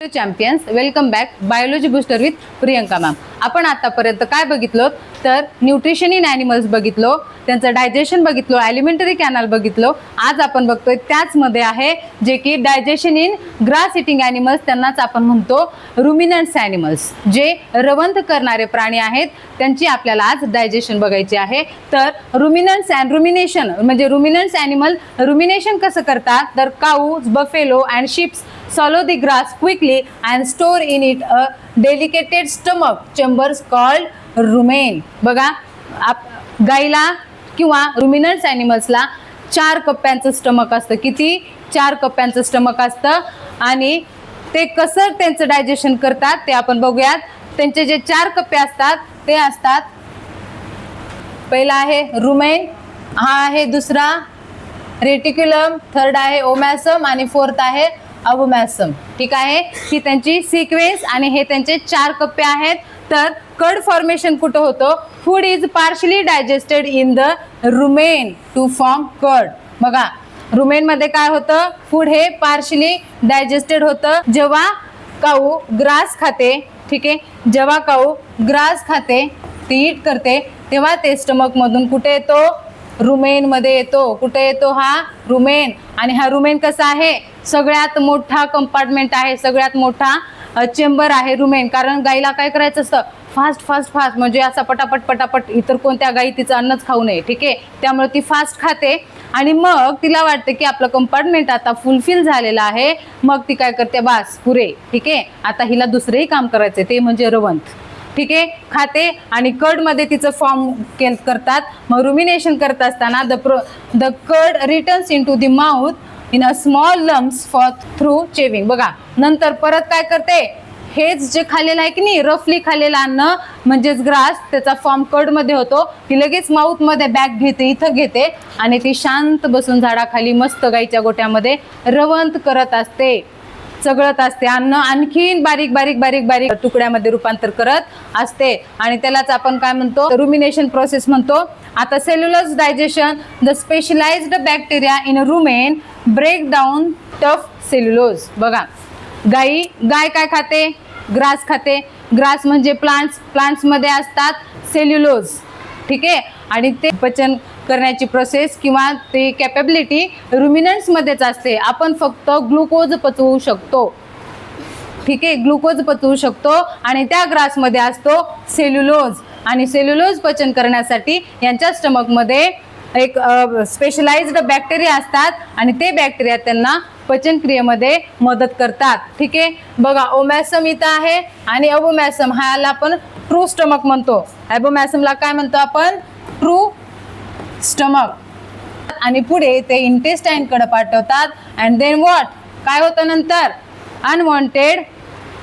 Champions, welcome back. Biology booster with Priyanka ma'am. आपण आतापर्यंत काय बघितलो तर न्यूट्रिशन इन ॲनिमल्स बघितलो, त्यांचं डायजेशन बघितलो, ॲलिमेंटरी कॅनल बघितलो. आज आपण बघतोय त्याच मध्ये आहे जे की digestion in grass eating animals, त्यांनाच आपण म्हणतो रुमिनंट्स ॲनिमल्स. जे रवंथ करणारे प्राणी आहेत त्यांची आपल्याला आज डायजेशन बघायचे आहे. तर रुमिनंट्स अँड रुमिनेशन म्हणजे रुमिनंट्स ॲनिमल रुमिनेशन कसं करतात तर काऊज, buffalo and ships swallow the grass quickly and store in it a delicate stomach chambers called rumen. बघा, गाईला किंवा रुमिनंट्स ॲनिमल्सला 4 कप्प्यांचं स्टमक असतं. किती? 4 कप्प्यांचं स्टमक असतं. आणि ते कसं त्यांचं डायजेशन करतात ते आपण बघूयात. त्यांचे जे 4 कप्पे असतात ते असतात, पहिला आहे रुमेन, हा आहे दुसरा रेटिक्युलम, थर्ड आहे ओमॅसम आणि फोर्थ आहे अबोमॅसम. ठीक आहे, ही त्यांची सिक्वेन्स आणि हे त्यांचे 4 कप्पे आहेत. तर कर्ड फॉर्मेशन कुठं होतं? Food is partially digested in the rumen to form curd. बघा, रुमेन मध्ये काय होतं? फूड हे पार्शली डायजेस्टेड होतं. जेव्हा काऊ ग्रास खाते, ठीक आहे, जेव्हा काऊ ग्रास खाते, ती ईट करते, तेव्हा ते स्टमक मधून कुठे येतो? रुमेन मध्ये येतो. कुठे येतो हा? रुमेन. आणि हा रुमेन कसा आहे? सगळ्यात मोठा कंपार्टमेंट आहे, सगळ्यात मोठा चेंबर आहे रुमेन. कारण गाईला काय करायचं असतं? फास्ट फास्ट फास्ट, म्हणजे असा पटापट पटापट, इतर कोणत्या गाई तिचं अन्नच खाऊ नये. ठीक आहे, त्यामुळे ती फास्ट खाते आणि मग तिला वाटते की आपलं कंपार्टमेंट आता फुलफिल झालेलं आहे. मग ती काय करते? बास, पुरे. ठीक आहे, आता हिला दुसरेही काम करायचे, ते म्हणजे रवंथ. ठीक आहे, खाते आणि कर्ड मध्ये तिचं फॉर्म करतात. मग रुमिनेशन करत असताना the curd returns in to the mouth in a small lumps for through chewing. बघा, नंतर परत काय करते? हेच जे खाल्लेलं आहे की नाही, रफली खाल्लेलं अन्न म्हणजेच ग्रास, त्याचा फॉर्म कर्ड मध्ये होतो. ती लगेच माउथ मध्ये बॅग घेते, इथं घेते आणि ती शांत बसून झाडाखाली मस्त गाईच्या गोट्यामध्ये रवंथ करत असते, चगळत असते. अन्न आणखीन बारीक बारीक बारीक बारीक तुकड्यामध्ये रूपांतर करत असते आणि त्यालाच आपण काय म्हणतो? रुमिनेशन प्रोसेस म्हणतो. आता cellulose digestion, the specialised bacteria in rumen break down tough cellulose. बघा, गाय काय खाते? ग्रास खाते. ग्रास म्हणजे प्लांट्स मध्ये असतात सेल्युलोज. ठीक आहे, आणि ते पचन करण्याची प्रोसेस किंवा ते कॅपेबिलिटी रुमिनंट्स मध्येच असते. आपण फक्त ग्लुकोज पचवू शकतो. ठीक आहे, ग्लुकोज पचवू शकतो आणि त्या ग्रास मध्ये असतो सेल्युलोज. आणि सेल्युलोज पचन करण्यासाठी यांच्या स्टमक मध्ये एक स्पेशलाइज्ड बॅक्टेरिया असतात आणि ते बॅक्टेरिया त्यांना पचन क्रियेमध्ये मदत करतात. ठीक आहे, बघा, ओमॅसम इथं आहे आणि अबोमॅसम, ह्याला आपण ट्रू स्टमक म्हणतो. अबोमॅसमला काय म्हणतो आपण? True stomach. आणि पुढे ते इंटेस्टाईन कडे पाठवतात. And then what? काय होतं नंतर? अनवॉन्टेड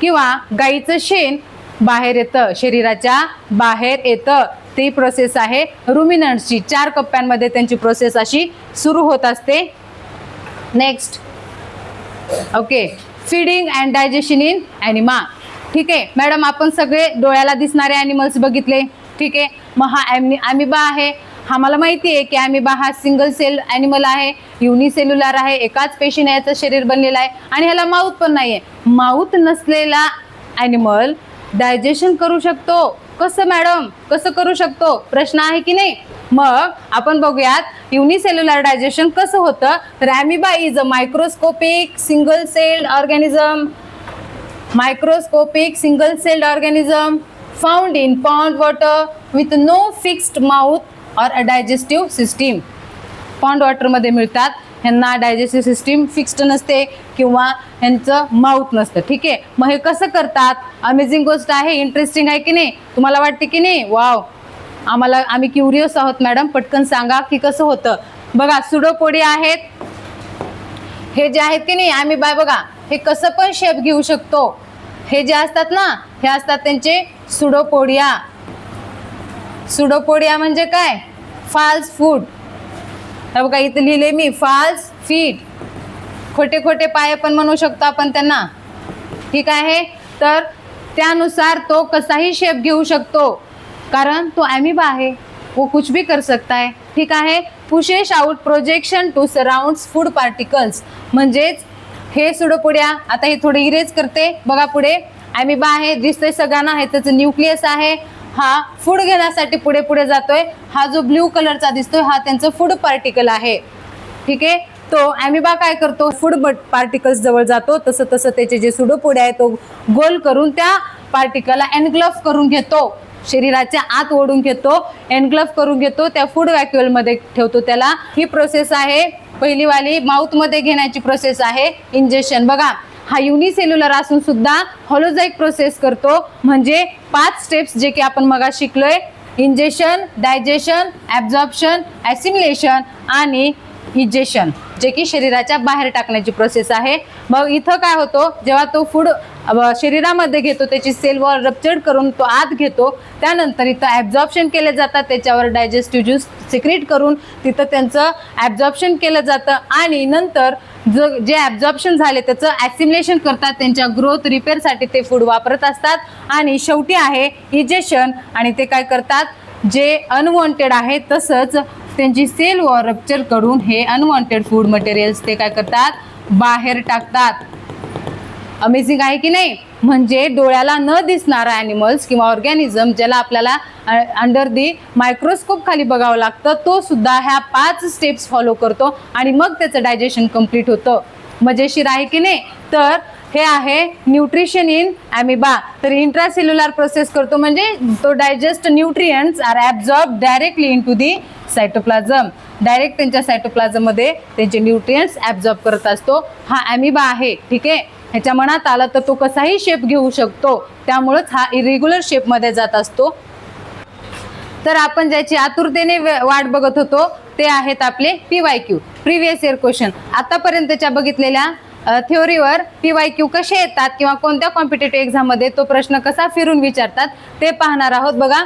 किंवा गाईचं शेण बाहेर येतं, शरीराच्या बाहेर येतं. ती प्रोसेस आहे रुमिनंट्सची. 4 कप्प्यांमध्ये त्यांची प्रोसेस अशी सुरू होत असते. Next, okay, feeding and digestion in amoeba. ठीक आहे मॅडम, आपण सगळे डोळ्याला दिसणारे ॲनिमल्स बघितले. ठीक आहे, मग हा ॲमिबा आहे. हा मला माहिती आहे की ॲमिबा हा सिंगल सेल ॲनिमल आहे, युनिसेल्युलर आहे, एकाच पेशीने याचं शरीर बनलेलं आहे आणि ह्याला माउथ पण नाही आहे. माउथ नसलेला ॲनिमल डायजेशन करू शकतो. कसं मॅडम? कसं करू शकतो? प्रश्न आहे की नाही? मग आपण बघूयात युनिसेल्युलर डायजेशन कसं होतं. तर amoeba is a microscopic single celled organism. Microscopic single celled organism found in pond water with no fixed mouth or a digestive system. Pond वॉटरमध्ये मिळतात. ह्यांना डायजेस्टिव्ह सिस्टीम फिक्स्ड नसते किंवा ह्यांचं माउथ नसतं. ठीक आहे, मग हे कसं करतात? अमेझिंग गोष्ट आहे, इंटरेस्टिंग आहे की नाही? तुम्हाला वाटते की नाही? वाव, आम्ही क्युरियस आहोत मॅडम, पटकन सांगा की कसं होतं. बघा, सुडोपोडिया आहेत. हे जे आहेत की नाही ॲमिबा, बघा, हे कसं पण शेप घेऊ शकतो. हे जे असतात ना, हे असतात त्यांचे सुडोपोडिया. सुडोपोडिया म्हणजे काय? False food. बघा, इथे लिहिले मी फाल्स फीट. खोटे खोटे पाय पण म्हणू शकतो आपण त्यांना. ठीक आहे, तर त्यानुसार तो कसाही शेप घेऊ शकतो कारण तो ॲमिबा आहे, वो कुछ भी कर सकता है. ठीक आहे, pushes out projection to surrounds food particles, म्हणजेच हे सुडोपोडिया. आता हे थोडे इरेज करते. बघा पुढे ॲमिबा आहे, दिसतोय सगळ्यांना. हे त्याचं न्यूक्लियस आहे. हा फूड घेण्यासाठी पुढे पुढे जातोय. हा जो ब्ल्यू कलरचा दिसतोय हा त्यांचं फूड पार्टिकल आहे. ठीक आहे. तो ॲमिबा काय करतो, फूड पार्टिकल्स जवळ जातो. तसं तसं त्याचे जे सुडोपोडिया आहे तो गोल करून त्या पार्टिकलला एनग्लफ करून घेतो, शरीराच्या आत ओढून घेतो, एनग्लफ करून घेतो, त्या फूड वॅक्युअल मध्ये ठेवतो त्याला. ही प्रोसेस आहे पहिली वाली, माउथ मध्ये घेण्याची प्रोसेस आहे इंजेक्शन. बघा हा युनिसेल्युलर असून सुद्धा होलोझाइक प्रोसेस करतो. म्हणजे 5 स्टेप्स जे की आपण मगा शिकलोय, इंजेक्शन, डायजेशन, ॲब्झॉर्प्शन, ॲसिमिलेशन आणि इजेक्शन, जे की शरीराच्या बाहेर टाकण्याची प्रोसेस आहे. मग इथं काय होतं, जेव्हा तो फूड शरीरामध्ये घेतो त्याची सेल वॉल रप्चर्ड करून तो आत घेतो, त्यानंतर इथं ॲब्झॉर्प्शन केले जातात, त्याच्यावर डायजेस्टिव्ह ज्यूस सिक्रेट करून तिथं त्यांचं ॲब्झॉर्प्शन केलं जातं आणि नंतर जे ॲब्झॉर्प्शन झाले त्याचं ॲसिमिलेशन करतात, त्यांच्या ग्रोथ रिपेअरसाठी ते फूड वापरत असतात. आणि शेवटी आहे इजेक्शन, आणि ते काय करतात, जे अनवॉन्टेड आहे तसंच त्यांची सेल वॉल रप्चर करून हे अनवॉन्टेड फूड मटेरियल्स ते काय करतात, बाहेर टाकतात. अमेझिंग आहे की नाही. म्हणजे डोळ्याला न दिसणारा ॲनिमल्स किंवा ऑर्गॅनिझम ज्याला आपल्याला अंडर दी मायक्रोस्कोप खाली बघावं लागतं, तो सुद्धा ह्या 5 स्टेप्स फॉलो करतो आणि मग त्याचं डायजेशन कंप्लीट होतं. मजेशीर आहे की नाही. तर हे आहे न्यूट्रिशन इन ॲमिबा. तर इंट्रासेल्युलर प्रोसेस करतो म्हणजे तो digest nutrients are absorb directly into the cytoplasm. Direct त्यांच्या सायटोप्लाझम मध्ये त्यांचे न्यूट्रियंट्स ॲब्झॉर्ब करत असतो. हा ॲमिबा आहे. ठीक आहे. ह्याच्या मनात आलं तर तो कसाही शेप घेऊ शकतो, त्यामुळेच हा इरेग्युलर शेप मध्ये जात असतो. तर आपण ज्याची आतुरतेने वाट बघत होतो ते आहेत आपले PYQ, प्रिव्हियस इयर क्वेश्चन. आतापर्यंतच्या बघितलेल्या थिओरीवर PYQ कसे येतात किंवा कोणत्या कॉम्पिटेटिव्ह एक्झाम मध्ये तो प्रश्न कसा फिरून विचारतात ते पाहणार आहोत. बघा,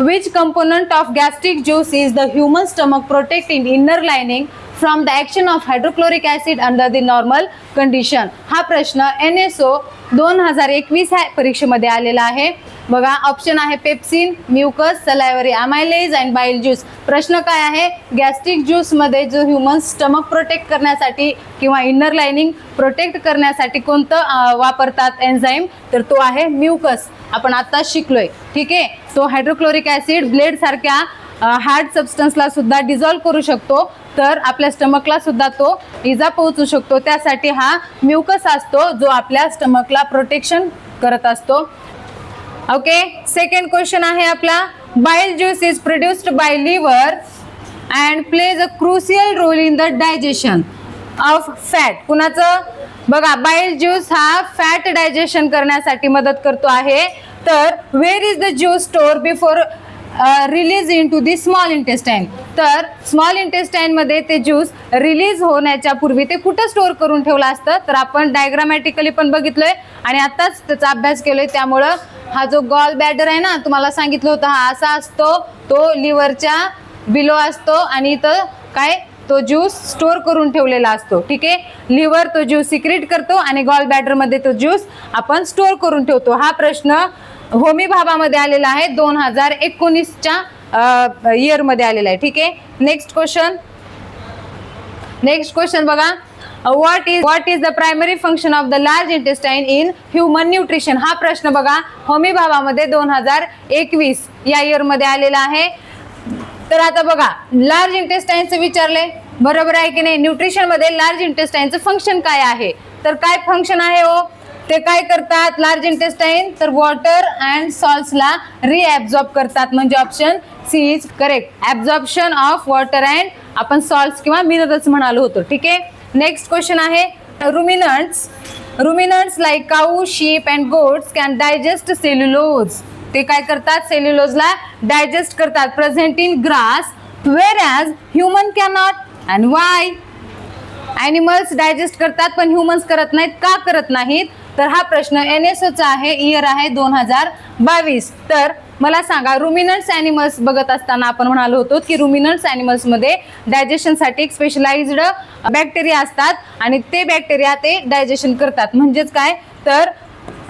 which component of gastric juice is the human stomach protecting inner lining from the action of hydrochloric acid under the normal condition. हा प्रश्न NSO 2021 परीक्षेमध्ये आलेला आहे. बघा, ऑप्शन आहे पेप्सिन, म्युकस, सलायव्हरी अमायलेज अँड बाईल ज्यूस. प्रश्न काय आहे, गॅस्ट्रिक ज्यूस मध्ये जो ह्युमन स्टमक प्रोटेक्ट करण्यासाठी किंवा इनर लाइनिंग प्रोटेक्ट करण्यासाठी कोणतं वापरतात एन्झाईम, तर तो आहे म्युकस. आपण आता शिकलोय. ठीक आहे. तो हायड्रोक्लोरिक ऍसिड ब्लेड सारख्या हार्ड सबस्टन्सला सुद्धा डिझॉल्व करू शकतो, तर आपल्या स्टमकला सुद्धा तो इजा पोहोचू शकतो. त्यासाठी हा म्युकस असतो जो आपल्या स्टमकला प्रोटेक्शन करत असतो. ओके. सेकंड क्वेश्चन आहे आपला, bile juice is produced by liver and plays a crucial role in the digestion of fat. कुणाचं, बघा, बाईल ज्यूस हा फॅट डायजेशन करण्यासाठी मदत करतो आहे. तर where is the juice store before release in to the small intestine. तर स्मॉल इंटेस्टाईन मध्ये ते ज्यूस रिलीज होण्याच्या पूर्वी ते कुठं स्टोअर करून ठेवलं असतं, तर आपण डायग्रामॅटिकली पण बघितलंय आणि आताच त्याचा अभ्यास केलोय. त्यामुळं हा जो गॉल बॅडर आहे ना, तुम्हाला सांगितलं होतं, हा असा असतो, तो लिव्हरच्या बिलो असतो आणि इथं काय, तो ज्यूस स्टोअर करून ठेवलेला असतो. ठीक आहे. लिव्हर तो ज्यूस सिक्रेट करतो आणि गॉल बॅडर मध्ये तो ज्यूस आपण स्टोअर करून ठेवतो. हा प्रश्न होमी भाभामध्ये आलेला आहे, 2019च्या इयर मध्ये आलेला आहे. ठीक आहे. नेक्स्ट क्वेश्चन बघा, what is the primary function of the large intestine in human nutrition. हा प्रश्न बघा होमी भाभामध्ये 2021 या इयर मध्ये आलेला आहे. तर आता बघा, लार्ज इंटेस्टाईनचं विचारले, बरोबर आहे की नाही. न्यूट्रिशन मध्ये लार्ज इंटेस्टाईनचं फंक्शन काय आहे, तर काय फंक्शन आहे हो, ते काय करतात लार्ज इंटेस्टाईन, तर वॉटर अँड सॉल्ट्सला रिॲब्झॉर्ब करतात. म्हणजे option C is correct. Absorption of water and आपण सॉल्ट्स किंवा मिनरल्स म्हणालो होतो. ठीक आहे. नेक्स्ट क्वेश्चन आहे, ruminants like cow, sheep and goats can digest cellulose. ते काय करतात, सेल्युलोजला डायजेस्ट करतात, present in grass, whereas human cannot. And why. Animals digest करतात पण ह्युमन्स करत नाहीत, का करत नाहीत, तर हा प्रश्न NSOचा आहे, इयर आहे 2022. तर मला सांगा, रुमिनंट्स ॲनिमल्स बघत असताना आपण म्हणालो होतो की रुमिनंट्स ॲनिमल्समध्ये डायजेशनसाठी एक स्पेशलाइज्ड बॅक्टेरिया असतात आणि ते बॅक्टेरिया ते डायजेशन करतात. म्हणजेच काय, तर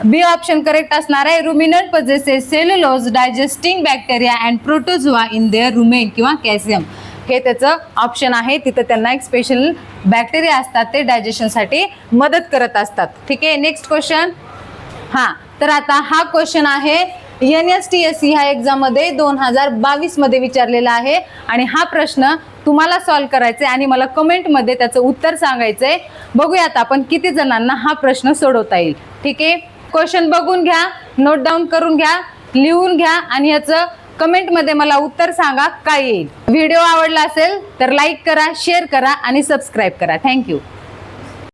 बी ऑप्शन करेक्ट असणार आहे. Ruminant possesses cellulose digesting bacteria and protozoa in their rumen किंवा कॅल्शियम. हे त्याचं ऑप्शन आहे. तिथं त्यांना एक स्पेशल बॅक्टेरिया असतात, ते डायजेशनसाठी मदत करत असतात. ठीक आहे, नेक्स्ट क्वेश्चन. हा, तर आता हा क्वेश्चन आहे NSTSC ह्या एक्झाम मध्ये 2022 मध्ये विचारलेला आहे आणि हा प्रश्न तुम्हाला सॉल्व्ह करायचा आहे आणि मला कमेंट मध्ये त्याचं उत्तर सांगायचंय. बघूयात आपण किती जणांना हा प्रश्न सोडवता येईल. ठीक आहे, क्वेश्चन बघून घ्या, नोट डाऊन करून घ्या, लिहून घ्या आणि याचं कमेंट मध्ये मला उत्तर सांगा काय येईल. व्हिडिओ आवडला असेल तर लाईक करा, शेअर करा आणि सबस्क्राईब करा. थँक्यू.